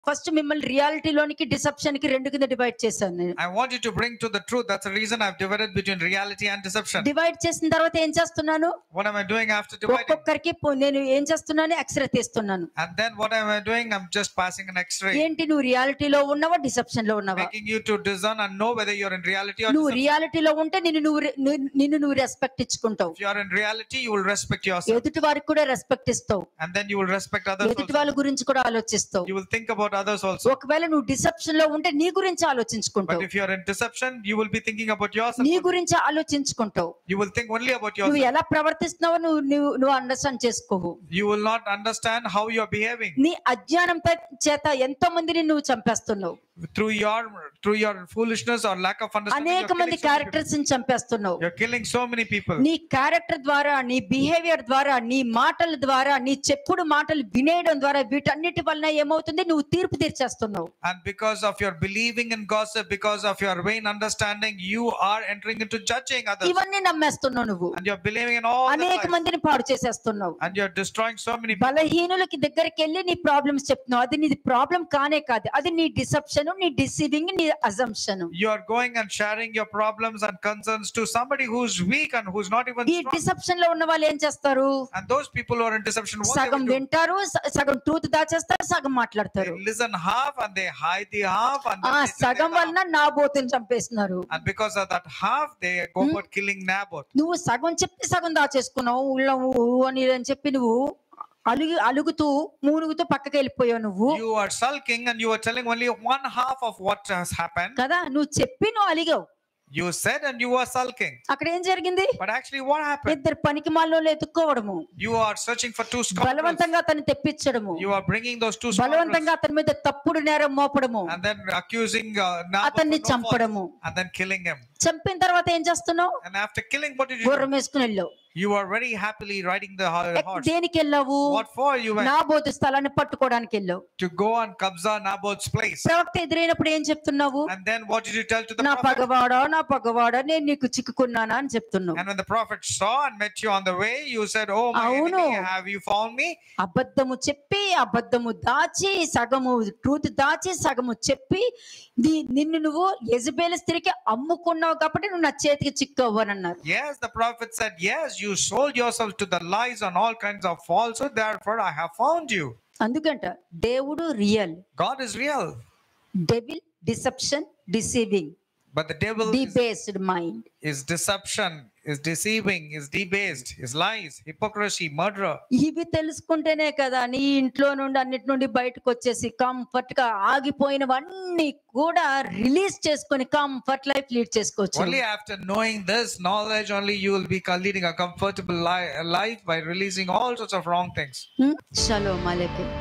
First మిమ్మల్ని రియాలిటీలోనికి deception కి రెండు కింద డివైడ్ చేశాను నేను. I want you to bring to the truth. That's the reason I've divided between reality and deception. Divide చేసిన తర్వాత ఏం చేస్తున్నాను? What am I doing after dividing? ఒక్కొక్కరికి నేను ఏం చేస్తున్నాను? ఎక్స్రే తీస్తున్నాను. And then what am I doing? I'm just passing an X-ray. ఏంటి, నువ్వు రియాలిటీలో ఉన్నావా డిసెప్షన్ లో ఉన్నావా? Making you to discern and know whether you're in reality or నువ్వు deception. రియాలిటీలో ఉంటే నిన్ను respect ఇచ్చుకుంటావు. If you are in reality, you will respect yourself. ఎదుటి వారికి కూడా రెస్పెక్ట్ ఇస్తావు. And then you will respect others ఎదుటి also. వాళ్ళ గురించి కూడా ఆలోచిస్తావు. You will think about others also. ఒకవేళ నువ్వు డిసెప్షన్ లో ఉంటే నీ గురించి But ఆలోచించుకుంటావు. if you are in deception, you will be thinking about yourself. నీ గురించి ఆలోచించుకుంటావు. You will think only about నువ్వు yourself. ఎలా ప్రవర్తిస్తున్నావో నువ్వు understand చేసుకోవు. You will not understand how you are behaving. నీ అజ్ఞానం చేత ఎంతో మందిని నువ్వు చంపేస్తున్నావు. Through your foolishness or lack of understanding, అనేక మంది క్యారెక్టర్స్ ని చంపేస్తున్నావు. you're killing so many people. నీ క్యారెక్టర్ ద్వారా, నీ బిహేవియర్ ద్వారా, నీ మాటల ద్వారా, నీ చెప్పుడు మాటలు వినేయడం ద్వారా వీటన్నిటి వలన ఏమవుతుంది? నువ్వు తీర్పు తీర్చేస్తున్నావు. And because of your believing in gossip, because of your vain understanding, you are entering into judging others. ఇవన్నీ నమ్మేస్తున్నావు నువ్వు. And you're believing in all అనేక the lies. మందిని పాడు చేసేస్తున్నావు. And you're destroying so many people. బలహీనులకి దగ్గరికి వెళ్ళి నీ problems చెప్తున్నావు. అది నీ ప్రాబ్లం కానే కాదు, అది నీ డిసెప్షన్, నీ డిసీవింగ్, నీ assumption. You are going and sharing your problems and concerns to somebody who's weak and who's not even ఈ strong. డిసెప్షన్ లో ఉన్న వాళ్ళు ఏం చేస్తారు? And those people who are in deception, what they సగం will do? వింటారు, సగం truth దాచేస్తారు, సగం మాట్లాడతారు. They listen half and they hide the half, and then ఆ they say సగం they వలన నా బోతుని చంపేస్తున్నారు. and because of that half they go about killing Naboth. నువ్వు సగం చెప్పి సగం దాచేసుకున్నావు అని చెప్పి నువ్వు అలుగుతూ మూనుగుతూ పక్కకి వెళ్ళిపోయావు. నువ్వు You are sulking and you are telling only one half of what has happened. కదా, నువ్వు చెప్పి నువ్వు అలిగావు. You said and you were sulking. అక్కడ ఏం జరిగింది? But actually what happened? ఇద్దరు పనికి మాలోళ్ళు ఎత్తుక్కోవడము, You are searching for two scoundrels. బలవంతంగా అతన్ని తెప్పించడము, You are bringing those two scoundrels బలవంతంగా అతని మీద తప్పుడు నేరం మోపడము, and then accusing Naboth అతన్ని for no fault, చంపడము. and then killing him. చంపిన తర్వాత ఏం చేస్తున్నావు? And after killing, what did you do? గుర్రం వేసుకుని వెళ్ళావు. You are very happily riding the horse. దేనికి వెళ్ళావు? What for you went? Naboth స్థలాన్ని పట్టుకోవడానికి వెళ్ళావు. To go and kabza Naboth's place. ప్రవక్త ఎదురైనప్పుడు ఏం చెప్తున్నావు? And then what did you tell to the నా prophet? పగవాడా నేను నీకు చిక్కుకున్నానా అని చెప్తున్నావు. And when the prophet saw and met you on the way, you said, "Oh my అవును. enemy, have you found me?" అబద్ధము చెప్పి, అబద్ధము దాచి, సగము ట్రూత్ దాచి, సగము చెప్పి నిన్ను నువ్వు యెజబెల్ స్త్రీకి అమ్ముకున్నావు కాబట్టి నువ్వు నా చేతికి చిక్కావు అని అన్నారు. Yes, the prophet said, "Yes, you sold yourself to the lies and all kinds of falsehood, therefore I have found you." అందుకంట దేవుడు real, God is real, devil deception, deceiving, but the devil debased mind. is deception, is deceiving, is debased, is lies, hypocrisy, murder. ఇవి తెలుసుకుంటేనే కదా నీ ఇంట్లో నుండి అన్నిటి నుండి బయటకు వచ్చేసి కంఫర్ట్ గా ఆగిపోయినవన్నీ కూడా రిలీజ్ చేసుకొని కంఫర్ట్ లైఫ్ లీడ్ చేసుకోవచ్చు. Only after knowing this knowledge, only you will be leading a comfortable life by releasing all sorts of wrong things. Shalom అలైకుం.